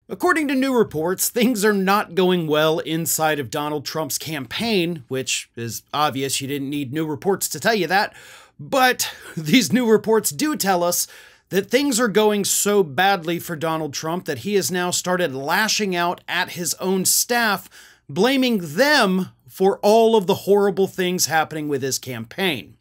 According to new reports, things are not going well inside of Donald Trump's campaign, which is obvious. You didn't need new reports to tell you that. But these new reports do tell us that things are going so badly for Donald Trump that he has now started lashing out at his own staff, blaming them for all of the horrible things happening with his campaign.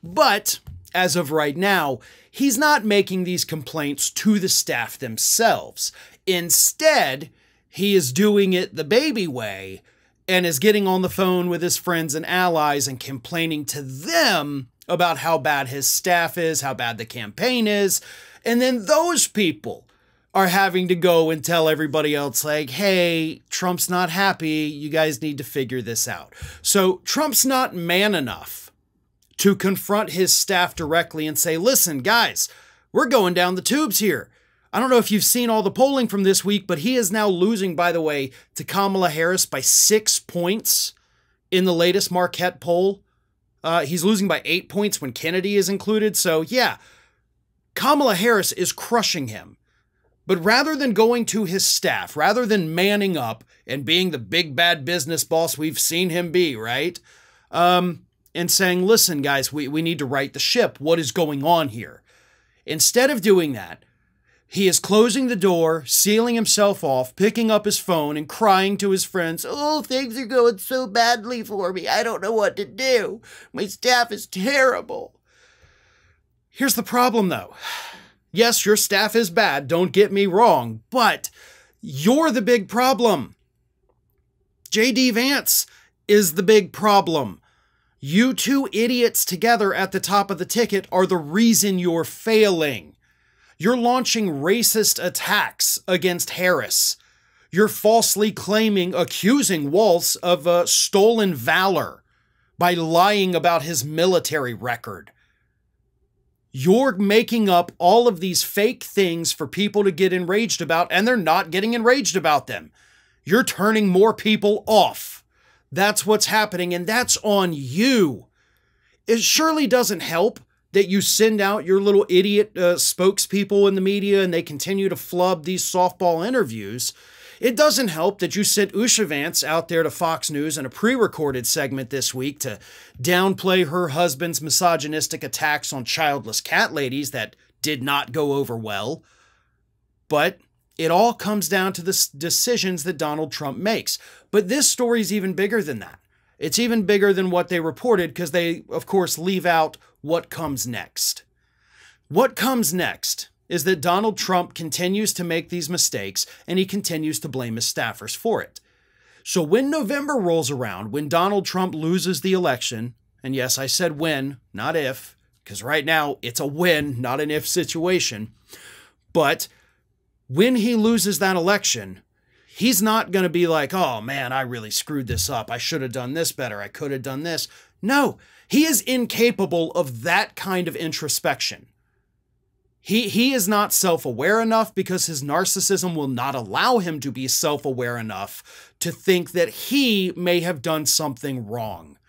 But as of right now, he's not making these complaints to the staff themselves. Instead, he is doing it the baby way and is getting on the phone with his friends and allies and complaining to them about how bad his staff is, how bad the campaign is. And then those people are having to go and tell everybody else, like, hey, Trump's not happy. You guys need to figure this out. So Trump's not man enough to confront his staff directly and say, listen, guys, we're going down the tubes here. I don't know if you've seen all the polling from this week, but he is now losing, by the way, to Kamala Harris by 6 points in the latest Marquette poll. He's losing by 8 points when Kennedy is included. So yeah, Kamala Harris is crushing him. But rather than going to his staff, rather than manning up and being the big bad business boss we've seen him be, right? And saying, listen, guys, we need to right the ship. What is going on here? Instead of doing that, he is closing the door, sealing himself off, picking up his phone and crying to his friends, oh, things are going so badly for me. I don't know what to do. My staff is terrible. Here's the problem, though. Yes, your staff is bad. Don't get me wrong, but you're the big problem. J.D. Vance is the big problem. You two idiots together at the top of the ticket are the reason you're failing. You're launching racist attacks against Harris. You're falsely accusing Walz of stolen valor by lying about his military record. You're making up all of these fake things for people to get enraged about, and they're not getting enraged about them. You're turning more people off. That's what's happening, and that's on you. It surely doesn't help that you send out your little idiot spokespeople in the media and they continue to flub these softball interviews. It doesn't help that you sent Usha Vance out there to Fox News in a pre-recorded segment this week to downplay her husband's misogynistic attacks on childless cat ladies that did not go over well. But it all comes down to the decisions that Donald Trump makes. But this story is even bigger than that. It's even bigger than what they reported because they, of course, leave out what comes next. What comes next is that Donald Trump continues to make these mistakes and he continues to blame his staffers for it. So when November rolls around, when Donald Trump loses the election, and yes, I said when, not if, because right now it's a win, not an if situation, but when he loses that election, he's not going to be like, oh man, I really screwed this up. I should have done this better. I could have done this. No, he is incapable of that kind of introspection. He is not self-aware enough because his narcissism will not allow him to be self-aware enough to think that he may have done something wrong.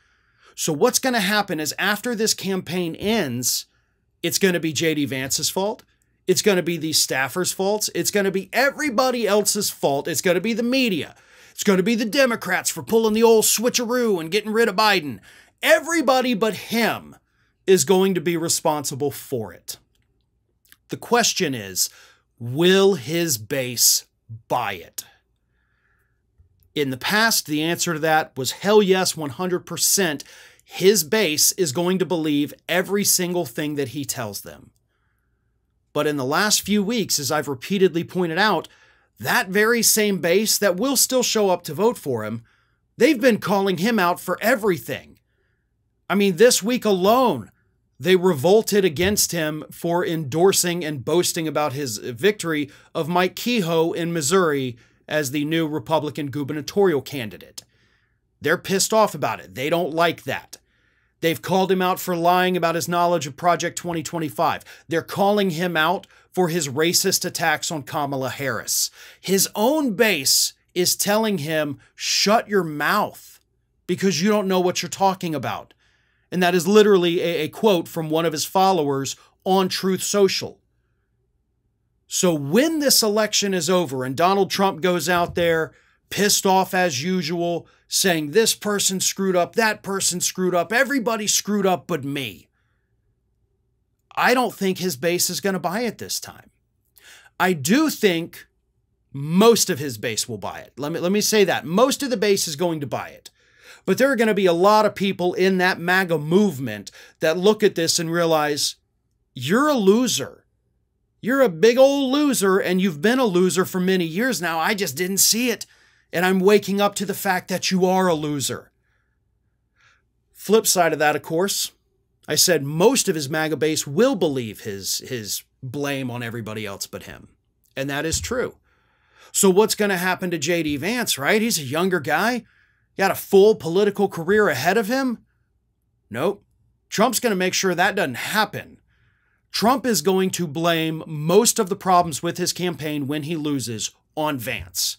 So what's going to happen is after this campaign ends, it's going to be J.D. Vance's fault. It's going to be these staffers' faults. It's going to be everybody else's fault. It's going to be the media. It's going to be the Democrats for pulling the old switcheroo and getting rid of Biden. Everybody but him is going to be responsible for it. The question is, will his base buy it? In the past, the answer to that was hell yes, 100%. His base is going to believe every single thing that he tells them. But in the last few weeks, as I've repeatedly pointed out, that very same base that will still show up to vote for him, they've been calling him out for everything. I mean, this week alone, they revolted against him for endorsing and boasting about his victory of Mike Kehoe in Missouri as the new Republican gubernatorial candidate. They're pissed off about it. They don't like that. They've called him out for lying about his knowledge of Project 2025. They're calling him out for his racist attacks on Kamala Harris. His own base is telling him, shut your mouth because you don't know what you're talking about. And that is literally a quote from one of his followers on Truth Social. So when this election is over and Donald Trump goes out there pissed off as usual, saying this person screwed up, that person screwed up, everybody screwed up but me, I don't think his base is going to buy it this time. I do think most of his base will buy it. Let me say that. Most of the base is going to buy it. But there are going to be a lot of people in that MAGA movement that look at this and realize, you're a loser. You're a big old loser, and you've been a loser for many years now. I just didn't see it. And I'm waking up to the fact that you are a loser. Flip side of that, of course, I said most of his MAGA base will believe his blame on everybody else but him. And that is true. So what's going to happen to J.D. Vance, right? He's a younger guy. Got a full political career ahead of him. Nope. Trump's going to make sure that doesn't happen. Trump is going to blame most of the problems with his campaign when he loses on Vance.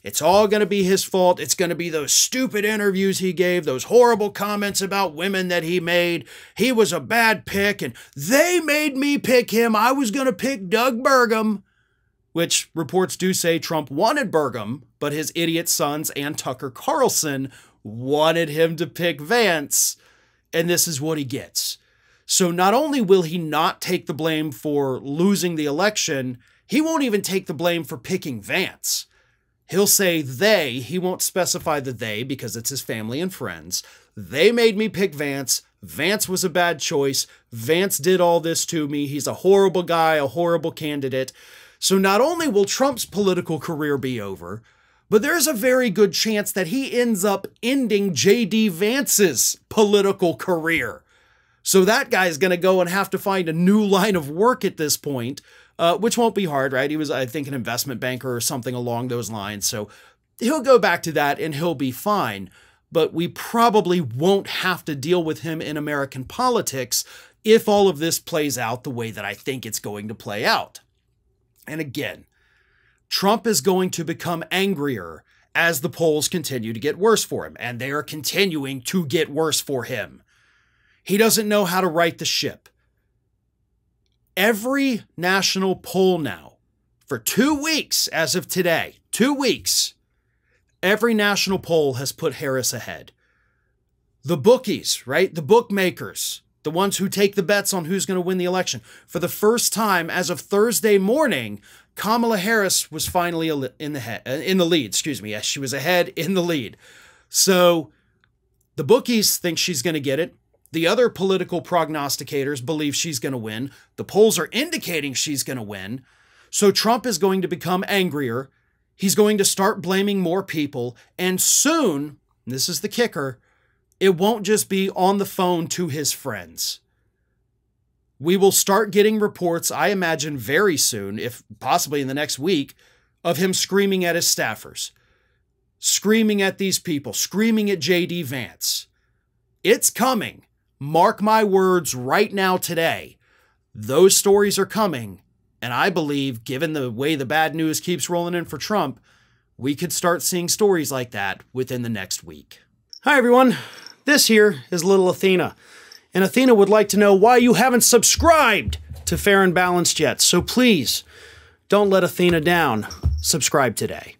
It's all going to be his fault. It's going to be those stupid interviews he gave, those horrible comments about women that he made. He was a bad pick, and they made me pick him. I was going to pick Doug Burgum, which reports do say Trump wanted Burgum, but his idiot sons and Tucker Carlson wanted him to pick Vance, and this is what he gets. So not only will he not take the blame for losing the election, he won't even take the blame for picking Vance. He'll say they, he won't specify the they because it's his family and friends. They made me pick Vance. Vance was a bad choice. Vance did all this to me. He's a horrible guy, a horrible candidate. So not only will Trump's political career be over, but there's a very good chance that he ends up ending J.D. Vance's political career. So that guy's going to go and have to find a new line of work at this point, which won't be hard, right? He was, I think, an investment banker or something along those lines. So he'll go back to that and he'll be fine. But we probably won't have to deal with him in American politics if all of this plays out the way that I think it's going to play out. And again, Trump is going to become angrier as the polls continue to get worse for him, and they are continuing to get worse for him. He doesn't know how to right the ship. Every national poll now, for 2 weeks as of today, 2 weeks, every national poll has put Harris ahead. The bookies, right? The bookmakers, the ones who take the bets on who's going to win the election. For the first time as of Thursday morning, Kamala Harris was finally in the lead. Excuse me. Yes, she was ahead in the lead. So the bookies think she's going to get it. The other political prognosticators believe she's going to win. The polls are indicating she's going to win. So Trump is going to become angrier. He's going to start blaming more people. And soon, and this is the kicker, it won't just be on the phone to his friends. We will start getting reports, I imagine very soon, if possibly in the next week, of him screaming at his staffers, screaming at these people, screaming at J.D. Vance. It's coming. Mark my words right now today. Those stories are coming. And I believe, given the way the bad news keeps rolling in for Trump, we could start seeing stories like that within the next week. Hi, everyone. This here is little Athena. And Athena would like to know why you haven't subscribed to Fair and Balanced yet. So please, don't let Athena down. Subscribe today.